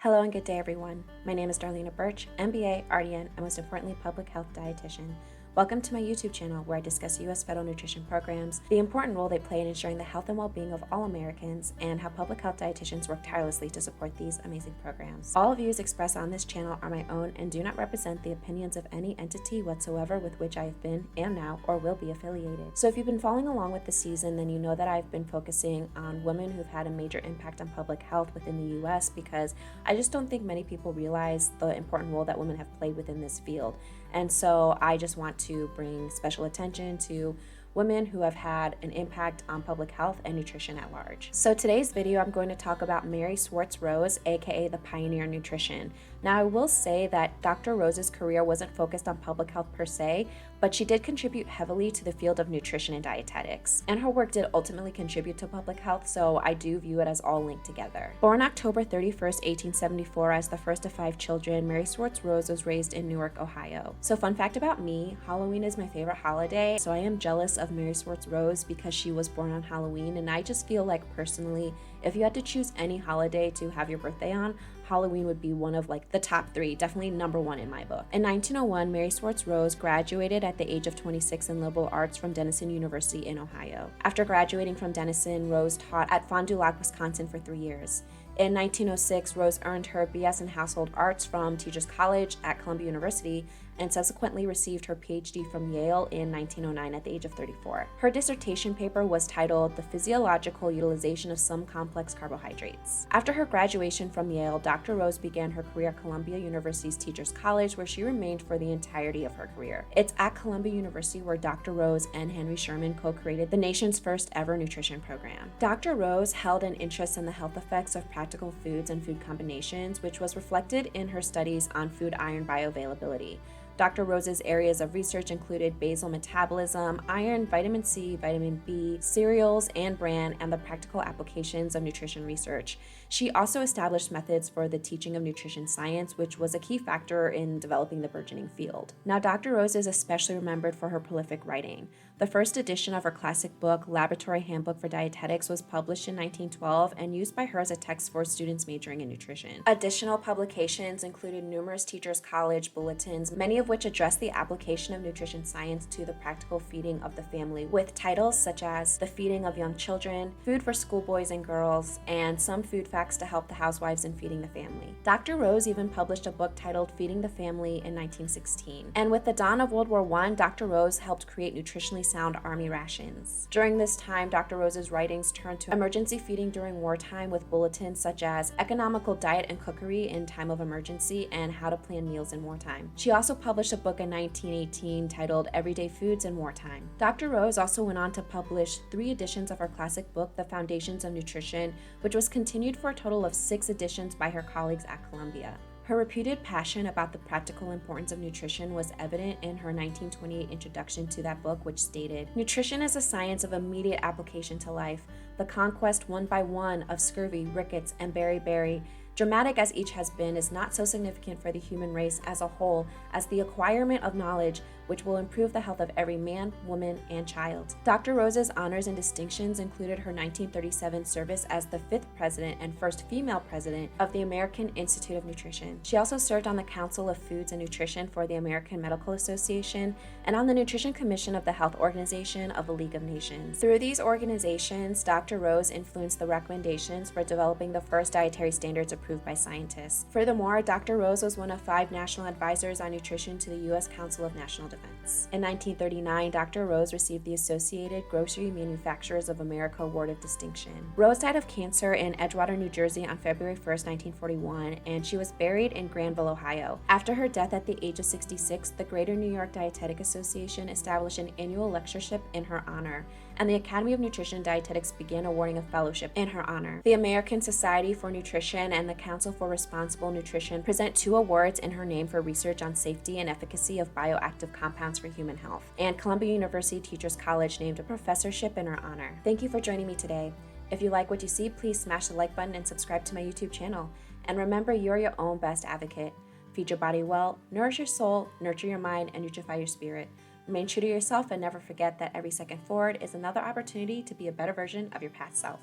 Hello and good day, everyone. My name is Darlena Birch, MBA, RDN, and most importantly, public health dietitian. Welcome to my YouTube channel where I discuss U.S. federal nutrition programs, the important role they play in ensuring the health and well-being of all Americans, and how public health dietitians work tirelessly to support these amazing programs. All views expressed on this channel are my own and do not represent the opinions of any entity whatsoever with which I have been, am now, or will be affiliated. So if you've been following along with the season, then you know that I've been focusing on women who've had a major impact on public health within the U.S. because I just don't think many people realize the important role that women have played within this field. And so I just want to bring special attention to women who have had an impact on public health and nutrition at large. So today's video, I'm going to talk about Mary Swartz Rose, aka the Pioneer in Nutrition. Now I will say that Dr. Rose's career wasn't focused on public health per se, but she did contribute heavily to the field of nutrition and dietetics. And her work did ultimately contribute to public health, so I do view it as all linked together. Born October 31st, 1874 as the first of 5 children, Mary Swartz Rose was raised in Newark, Ohio. So fun fact about me, Halloween is my favorite holiday, so I am jealous of Mary Swartz Rose because she was born on Halloween, and I just feel like personally, if you had to choose any holiday to have your birthday on, Halloween would be one of the top 3, definitely number 1 in my book. In 1901, Mary Swartz Rose graduated at the age of 26 in liberal arts from Denison University in Ohio. After graduating from Denison, Rose taught at Fond du Lac, Wisconsin for 3 years. In 1906, Rose earned her BS in Household Arts from Teachers College at Columbia University and subsequently received her PhD from Yale in 1909 at the age of 34. Her dissertation paper was titled The Physiological Utilization of Some Complex Carbohydrates. After her graduation from Yale, Dr. Rose began her career at Columbia University's Teachers College, where she remained for the entirety of her career. It's at Columbia University where Dr. Rose and Henry Sherman co-created the nation's first ever nutrition program. Dr. Rose held an interest in the health effects of practical foods and food combinations, which was reflected in her studies on food iron bioavailability. Dr. Rose's areas of research included basal metabolism, iron, vitamin C, vitamin B, cereals, and bran, and the practical applications of nutrition research. She also established methods for the teaching of nutrition science, which was a key factor in developing the burgeoning field. Now, Dr. Rose is especially remembered for her prolific writing. The first edition of her classic book, Laboratory Handbook for Dietetics, was published in 1912 and used by her as a text for students majoring in nutrition. Additional publications included numerous Teachers College bulletins, many of which address the application of nutrition science to the practical feeding of the family, with titles such as The Feeding of Young Children, Food for Schoolboys and Girls, and Some Food Facts to Help the Housewives in Feeding the Family. Dr. Rose even published a book titled Feeding the Family in 1916. And with the dawn of World War I, Dr. Rose helped create nutritionally sound army rations. During this time, Dr. Rose's writings turned to emergency feeding during wartime with bulletins such as Economical Diet and Cookery in Time of Emergency and How to Plan Meals in Wartime. She also published a book in 1918 titled Everyday Foods in Wartime. Dr. Rose also went on to publish 3 editions of her classic book, The Foundations of Nutrition, which was continued for a total of 6 editions by her colleagues at Columbia. Her reputed passion about the practical importance of nutrition was evident in her 1928 introduction to that book, which stated, "Nutrition is a science of immediate application to life. The conquest one by one of scurvy, rickets, and beriberi, dramatic as each has been, is not so significant for the human race as a whole as the acquirement of knowledge which will improve the health of every man, woman, and child." Dr. Rose's honors and distinctions included her 1937 service as the 5th president and first female president of the American Institute of Nutrition. She also served on the Council of Foods and Nutrition for the American Medical Association and on the Nutrition Commission of the Health Organization of the League of Nations. Through these organizations, Dr. Rose influenced the recommendations for developing the first dietary standards approved by scientists. Furthermore, Dr. Rose was one of 5 national advisors on nutrition to the U.S. Council of National Defense. In 1939, Dr. Rose received the Associated Grocery Manufacturers of America Award of Distinction. Rose died of cancer in Edgewater, New Jersey on February 1st, 1941, and she was buried in Granville, Ohio. After her death at the age of 66, the Greater New York Dietetic Association established an annual lectureship in her honor, and the Academy of Nutrition and Dietetics began awarding a fellowship in her honor. The American Society for Nutrition and the Council for Responsible Nutrition present 2 awards in her name for research on safety and efficacy of bioactive compounds for human health, and Columbia University Teachers College named a professorship in her honor. Thank you for joining me today. If you like what you see, please smash the like button and subscribe to my YouTube channel. And remember, you're your own best advocate. Feed your body well, nourish your soul, nurture your mind, and nutrify your spirit. Remain true to yourself and never forget that every second forward is another opportunity to be a better version of your past self.